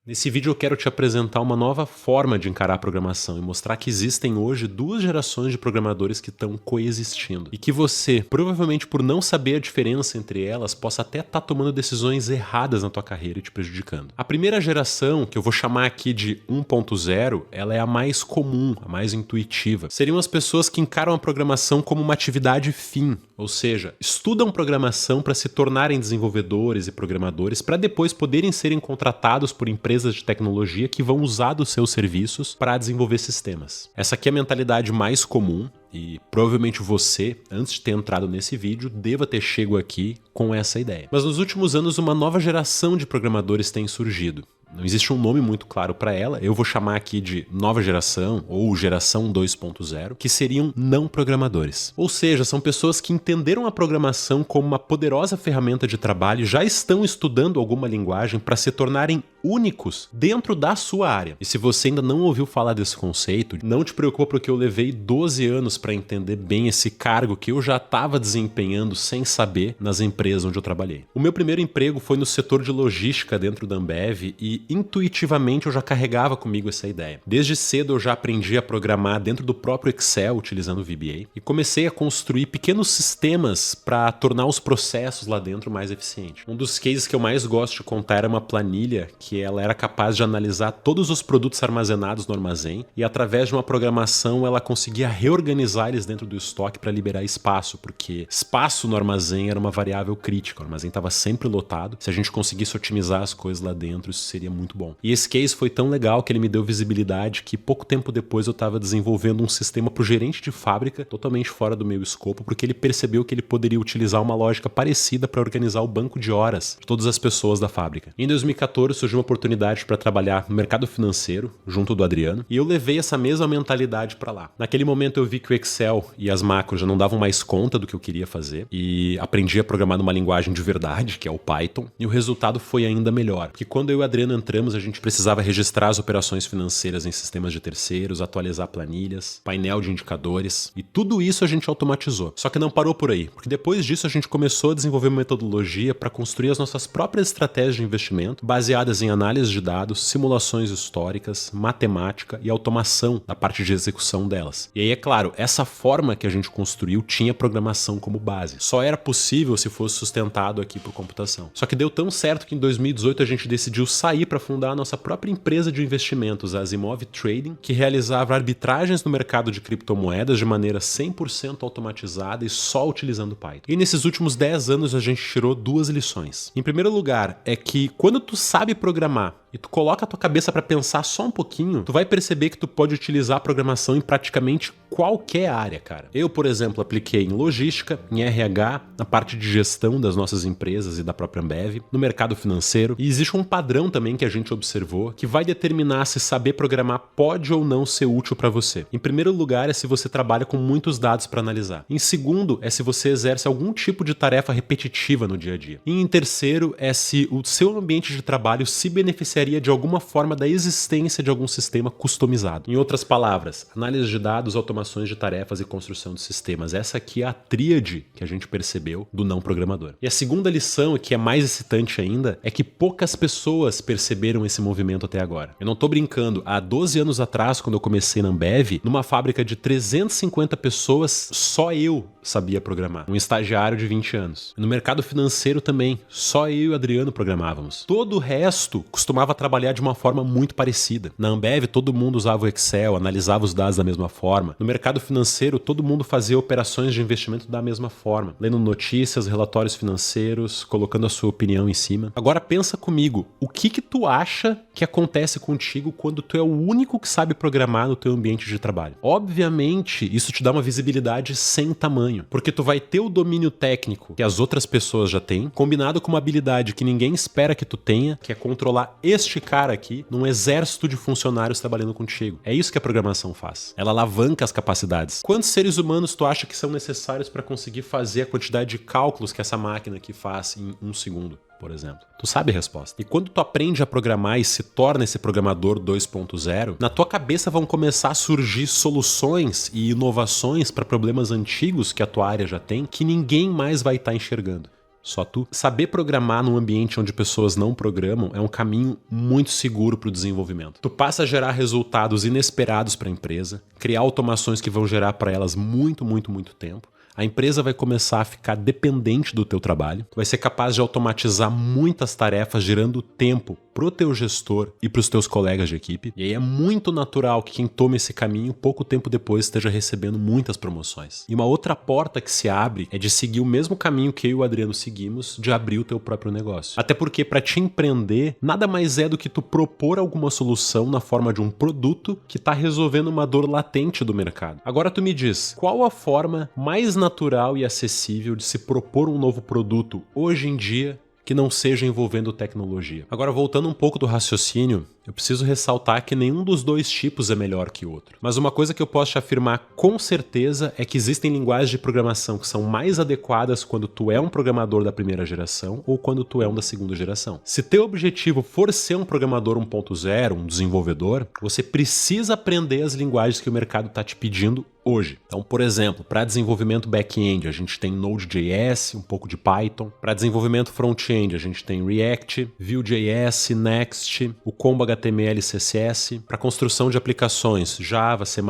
Nesse vídeo eu quero te apresentar uma nova forma de encarar a programação e mostrar que existem hoje duas gerações de programadores que estão coexistindo. E que você, provavelmente por não saber a diferença entre elas, possa até estar tomando decisões erradas na tua carreira e te prejudicando. A primeira geração, que eu vou chamar aqui de 1.0, ela é a mais comum, a mais intuitiva. Seriam as pessoas que encaram a programação como uma atividade fim, ou seja, estudam programação para se tornarem desenvolvedores e programadores para depois poderem serem contratados por empresas de tecnologia que vão usar dos seus serviços para desenvolver sistemas. Essa aqui é a mentalidade mais comum e provavelmente você, antes de ter entrado nesse vídeo, deva ter chego aqui com essa ideia. Mas nos últimos anos uma nova geração de programadores tem surgido. Não existe um nome muito claro para ela, eu vou chamar aqui de nova geração ou geração 2.0, que seriam não programadores. Ou seja, são pessoas que entenderam a programação como uma poderosa ferramenta de trabalho e já estão estudando alguma linguagem para se tornarem únicos dentro da sua área. E se você ainda não ouviu falar desse conceito, não te preocupa porque eu levei 12 anos para entender bem esse cargo que eu já estava desempenhando sem saber nas empresas onde eu trabalhei. O meu primeiro emprego foi no setor de logística dentro da Ambev e intuitivamente eu já carregava comigo essa ideia. Desde cedo eu já aprendi a programar dentro do próprio Excel utilizando o VBA e comecei a construir pequenos sistemas para tornar os processos lá dentro mais eficientes. Um dos cases que eu mais gosto de contar era uma planilha que ela era capaz de analisar todos os produtos armazenados no armazém e através de uma programação ela conseguia reorganizar eles dentro do estoque para liberar espaço, porque espaço no armazém era uma variável crítica, o armazém estava sempre lotado. Se a gente conseguisse otimizar as coisas lá dentro, isso seria muito bom. E esse case foi tão legal que ele me deu visibilidade que pouco tempo depois eu estava desenvolvendo um sistema para o gerente de fábrica totalmente fora do meu escopo, porque ele percebeu que ele poderia utilizar uma lógica parecida para organizar o banco de horas de todas as pessoas da fábrica. Em 2014 surgiu uma oportunidade para trabalhar no mercado financeiro junto do Adriano e eu levei essa mesma mentalidade para lá. Naquele momento eu vi que o Excel e as macros já não davam mais conta do que eu queria fazer e aprendi a programar numa linguagem de verdade, que é o Python, e o resultado foi ainda melhor, porque quando eu e o Adriano entramos, a gente precisava registrar as operações financeiras em sistemas de terceiros, atualizar planilhas, painel de indicadores, e tudo isso a gente automatizou. Só que não parou por aí, porque depois disso a gente começou a desenvolver uma metodologia para construir as nossas próprias estratégias de investimento, baseadas em análise de dados, simulações históricas, matemática e automação da parte de execução delas. E aí, é claro, essa forma que a gente construiu tinha programação como base. Só era possível se fosse sustentado aqui por computação. Só que deu tão certo que em 2018 a gente decidiu sair para fundar a nossa própria empresa de investimentos, a Asimov Trading, que realizava arbitragens no mercado de criptomoedas de maneira 100% automatizada e só utilizando Python. E nesses últimos 10 anos a gente tirou duas lições. Em primeiro lugar, é que quando tu sabe programar e tu coloca a tua cabeça para pensar só um pouquinho, tu vai perceber que tu pode utilizar a programação em praticamente qualquer área, cara. Eu, por exemplo, apliquei em logística, em RH, na parte de gestão das nossas empresas e da própria Ambev, no mercado financeiro, e existe um padrão também que a gente observou que vai determinar se saber programar pode ou não ser útil para você. Em primeiro lugar, é se você trabalha com muitos dados para analisar. Em segundo, é se você exerce algum tipo de tarefa repetitiva no dia a dia. E em terceiro, é se o seu ambiente de trabalho se beneficiaria de alguma forma da existência de algum sistema customizado. Em outras palavras, análise de dados, automações de tarefas e construção de sistemas. Essa aqui é a tríade que a gente percebeu do não programador. E a segunda lição, que é mais excitante ainda, é que poucas pessoas perceberam esse movimento até agora. Eu não tô brincando, há 12 anos atrás, quando eu comecei na Ambev, numa fábrica de 350 pessoas, só eu sabia programar. Um estagiário de 20 anos. No mercado financeiro também, só eu e o Adriano programávamos. Todo o resto costumava trabalhar de uma forma muito parecida. Na Ambev, todo mundo usava o Excel, analisava os dados da mesma forma. No mercado financeiro, todo mundo fazia operações de investimento da mesma forma, lendo notícias, relatórios financeiros, colocando a sua opinião em cima. Agora pensa comigo, o que tu acha que acontece contigo quando tu é o único que sabe programar no teu ambiente de trabalho? Obviamente, isso te dá uma visibilidade sem tamanho, porque tu vai ter o domínio técnico que as outras pessoas já têm, combinado com uma habilidade que ninguém espera que tu tenha, que é controlar este cara aqui num exército de funcionários trabalhando contigo. É isso que a programação faz. Ela alavanca as capacidades. Quantos seres humanos tu acha que são necessários para conseguir fazer a quantidade de cálculos que essa máquina aqui faz em um segundo, por exemplo? Tu sabe a resposta. E quando tu aprende a programar e se torna esse programador 2.0, na tua cabeça vão começar a surgir soluções e inovações para problemas antigos que a tua área já tem, que ninguém mais vai estar enxergando. só tu. Saber programar num ambiente onde pessoas não programam é um caminho muito seguro para o desenvolvimento. Tu passa a gerar resultados inesperados para a empresa, criar automações que vão gerar para elas muito tempo. A empresa vai começar a ficar dependente do teu trabalho. Tu vai ser capaz de automatizar muitas tarefas, gerando tempo pro teu gestor e pros teus colegas de equipe. E aí é muito natural que quem tome esse caminho, pouco tempo depois, esteja recebendo muitas promoções. E uma outra porta que se abre é de seguir o mesmo caminho que eu e o Adriano seguimos, de abrir o teu próprio negócio. Até porque para te empreender, nada mais é do que tu propor alguma solução na forma de um produto que está resolvendo uma dor latente do mercado. Agora tu me diz, qual a forma mais natural e acessível de se propor um novo produto hoje em dia que não seja envolvendo tecnologia? Agora, voltando um pouco do raciocínio, eu preciso ressaltar que nenhum dos dois tipos é melhor que o outro. Mas uma coisa que eu posso te afirmar com certeza é que existem linguagens de programação que são mais adequadas quando tu é um programador da primeira geração ou quando tu é um da segunda geração. Se teu objetivo for ser um programador 1.0, um desenvolvedor, você precisa aprender as linguagens que o mercado está te pedindo hoje. Então, por exemplo, para desenvolvimento back-end, a gente tem Node.js, um pouco de Python. Para desenvolvimento front-end, a gente tem React, Vue.js, Next, o Combo HTML e CSS. Para construção de aplicações, Java, C++,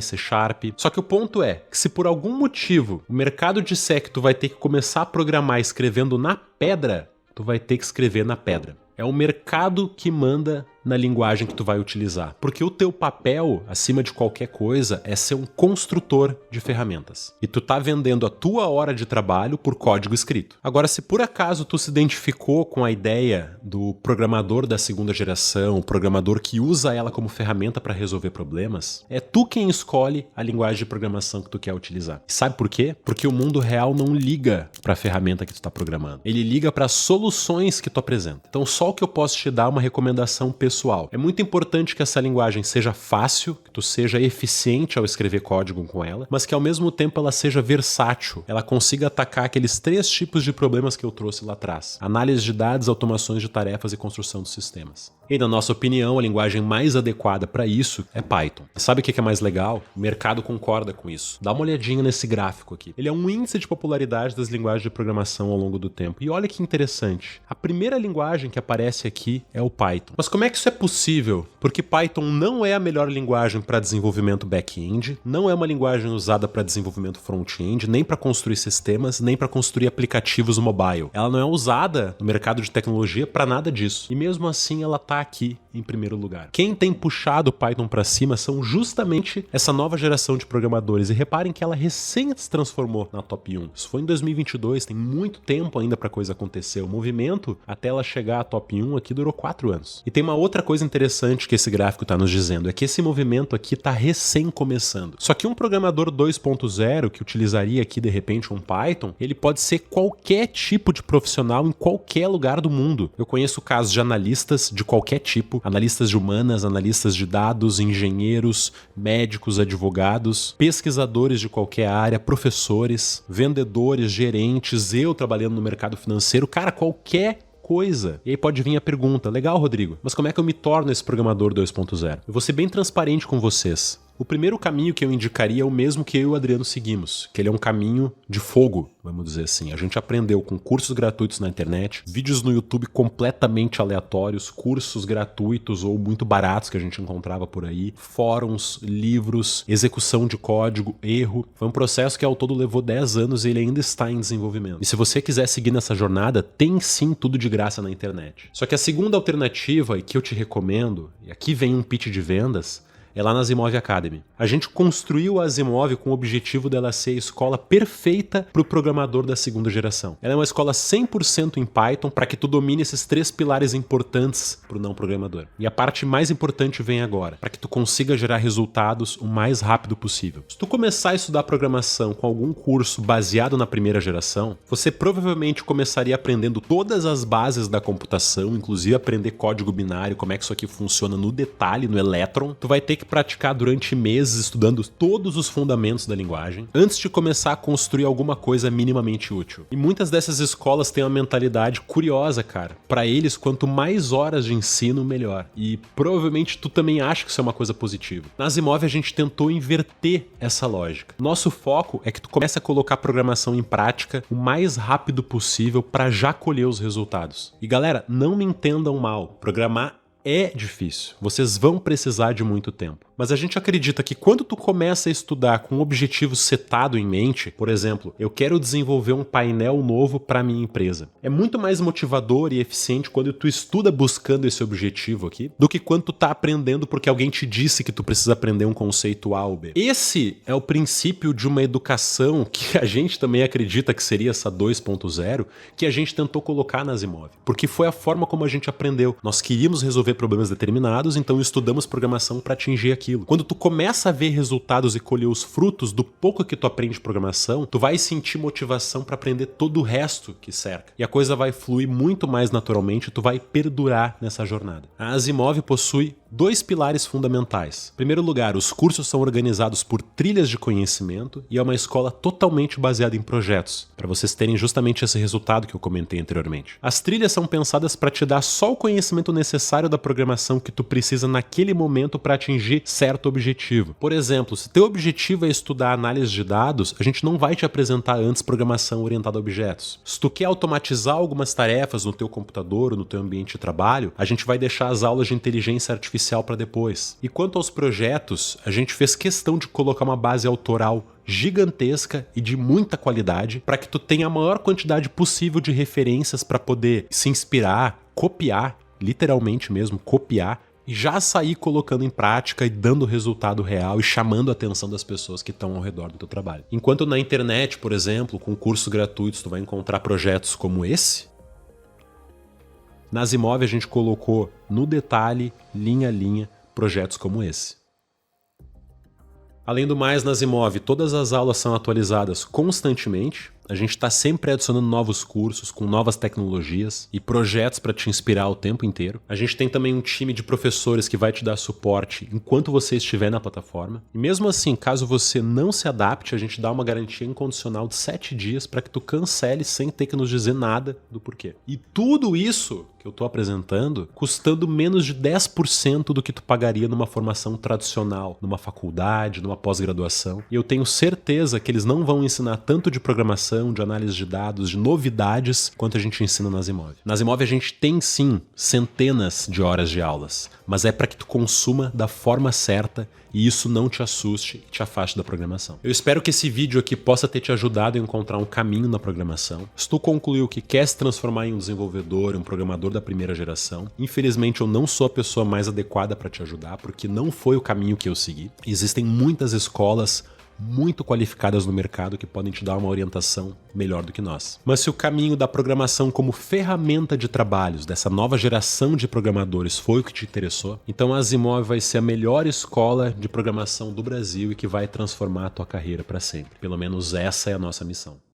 C Sharp. Só que o ponto é que se por algum motivo o mercado disser que tu vai ter que começar a programar escrevendo na pedra, tu vai ter que escrever na pedra. É o mercado que manda na linguagem que tu vai utilizar. Porque o teu papel, acima de qualquer coisa, é ser um construtor de ferramentas. E tu tá vendendo a tua hora de trabalho por código escrito. Agora, se por acaso tu se identificou com a ideia do programador da segunda geração, o programador que usa ela como ferramenta para resolver problemas, é tu quem escolhe a linguagem de programação que tu quer utilizar. E sabe por quê? Porque o mundo real não liga para a ferramenta que tu tá programando. Ele liga para as soluções que tu apresenta. Então, só o que eu posso te dar é uma recomendação pessoal. É muito importante que essa linguagem seja fácil, que tu seja eficiente ao escrever código com ela, mas que ao mesmo tempo ela seja versátil, ela consiga atacar aqueles 3 tipos de problemas que eu trouxe lá atrás: análise de dados, automações de tarefas e construção de sistemas. E na nossa opinião, a linguagem mais adequada para isso é Python. E sabe o que é mais legal? O mercado concorda com isso. Dá uma olhadinha nesse gráfico aqui. Ele é um índice de popularidade das linguagens de programação ao longo do tempo. E olha que interessante. A primeira linguagem que aparece aqui é o Python. Mas como é que isso é possível? Porque Python não é a melhor linguagem para desenvolvimento back-end, não é uma linguagem usada para desenvolvimento front-end, nem para construir sistemas, nem para construir aplicativos mobile. Ela não é usada no mercado de tecnologia para nada disso. E mesmo assim ela está aqui em primeiro lugar. Quem tem puxado o Python para cima são justamente essa nova geração de programadores. E reparem que ela recém se transformou na top 1. Isso foi em 2022, tem muito tempo ainda para a coisa acontecer. O movimento até ela chegar à top 1 aqui durou 4 anos. E tem uma outra coisa interessante que esse gráfico está nos dizendo, é que esse movimento aqui está recém começando. Só que um programador 2.0 que utilizaria aqui de repente um Python, ele pode ser qualquer tipo de profissional em qualquer lugar do mundo. Eu conheço casos de analistas de qualquer tipo, analistas de humanas, analistas de dados, engenheiros, médicos, advogados, pesquisadores de qualquer área, professores, vendedores, gerentes, eu trabalhando no mercado financeiro, cara, qualquer coisa. E aí pode vir a pergunta: legal, Rodrigo, mas como é que eu me torno esse programador 2.0? Eu vou ser bem transparente com vocês. O primeiro caminho que eu indicaria é o mesmo que eu e o Adriano seguimos, que ele é um caminho de fogo, vamos dizer assim. A gente aprendeu com cursos gratuitos na internet, vídeos no YouTube completamente aleatórios, cursos gratuitos ou muito baratos que a gente encontrava por aí, fóruns, livros, execução de código, erro. Foi um processo que ao todo levou 10 anos e ele ainda está em desenvolvimento. E se você quiser seguir nessa jornada, tem sim tudo de graça na internet. Só que a segunda alternativa, e que eu te recomendo, e aqui vem um pitch de vendas, é lá na Asimov Academy. A gente construiu a Asimov com o objetivo dela ser a escola perfeita para o programador da segunda geração. Ela é uma escola 100% em Python para que tu domine esses 3 pilares importantes para o não programador. E a parte mais importante vem agora, para que tu consiga gerar resultados o mais rápido possível. Se tu começar a estudar programação com algum curso baseado na primeira geração, você provavelmente começaria aprendendo todas as bases da computação, inclusive aprender código binário, como é que isso aqui funciona no detalhe, no elétron. Tu vai ter que praticar durante meses meses estudando todos os fundamentos da linguagem antes de começar a construir alguma coisa minimamente útil. E muitas dessas escolas têm uma mentalidade curiosa, cara. Para eles, quanto mais horas de ensino, melhor. E provavelmente tu também acha que isso é uma coisa positiva. Na Asimov a gente tentou inverter essa lógica. Nosso foco é que tu comece a colocar programação em prática o mais rápido possível para já colher os resultados. E galera, não me entendam mal, programar é difícil, vocês vão precisar de muito tempo. Mas a gente acredita que quando tu começa a estudar com um objetivo setado em mente, por exemplo, eu quero desenvolver um painel novo para minha empresa, é muito mais motivador e eficiente quando tu estuda buscando esse objetivo aqui, do que quando tu tá aprendendo porque alguém te disse que tu precisa aprender um conceito A ou B. Esse é o princípio de uma educação que a gente também acredita que seria essa 2.0, que a gente tentou colocar na Asimov, porque foi a forma como a gente aprendeu. Nós queríamos resolver problemas determinados, então estudamos programação para atingir aquilo. Quando tu começa a ver resultados e colher os frutos do pouco que tu aprende de programação, tu vai sentir motivação para aprender todo o resto que cerca. E a coisa vai fluir muito mais naturalmente, tu vai perdurar nessa jornada. A Asimov possui 2 pilares fundamentais. Em primeiro lugar, os cursos são organizados por trilhas de conhecimento e é uma escola totalmente baseada em projetos, para vocês terem justamente esse resultado que eu comentei anteriormente. As trilhas são pensadas para te dar só o conhecimento necessário da programação que tu precisa naquele momento para atingir certo objetivo. Por exemplo, se teu objetivo é estudar análise de dados, a gente não vai te apresentar antes programação orientada a objetos. Se tu quer automatizar algumas tarefas no teu computador ou no teu ambiente de trabalho, a gente vai deixar as aulas de inteligência artificial para depois. E quanto aos projetos, a gente fez questão de colocar uma base autoral gigantesca e de muita qualidade para que tu tenha a maior quantidade possível de referências para poder se inspirar, copiar, literalmente mesmo, copiar, e já sair colocando em prática e dando resultado real e chamando a atenção das pessoas que estão ao redor do teu trabalho. Enquanto na internet, por exemplo, com cursos gratuitos, tu vai encontrar projetos como esse, na Asimov a gente colocou no detalhe, linha a linha, projetos como esse. Além do mais, na Asimov, todas as aulas são atualizadas constantemente. A gente está sempre adicionando novos cursos com novas tecnologias e projetos para te inspirar o tempo inteiro. A gente tem também um time de professores que vai te dar suporte enquanto você estiver na plataforma. E mesmo assim, caso você não se adapte, a gente dá uma garantia incondicional de 7 dias para que tu cancele sem ter que nos dizer nada do porquê. E tudo isso que eu estou apresentando custando menos de 10% do que tu pagaria numa formação tradicional, numa faculdade, numa pós-graduação. E eu tenho certeza que eles não vão ensinar tanto de programação, de análise de dados, de novidades, quanto a gente ensina na Asimov. Na Asimov a gente tem sim centenas de horas de aulas, mas é para que tu consuma da forma certa e isso não te assuste e te afaste da programação. Eu espero que esse vídeo aqui possa ter te ajudado a encontrar um caminho na programação. Se tu concluiu que quer se transformar em um desenvolvedor, um programador da primeira geração, infelizmente eu não sou a pessoa mais adequada para te ajudar, porque não foi o caminho que eu segui. Existem muitas escolas muito qualificadas no mercado que podem te dar uma orientação melhor do que nós. Mas se o caminho da programação como ferramenta de trabalhos dessa nova geração de programadores foi o que te interessou, então a Asimov vai ser a melhor escola de programação do Brasil e que vai transformar a tua carreira para sempre. Pelo menos essa é a nossa missão.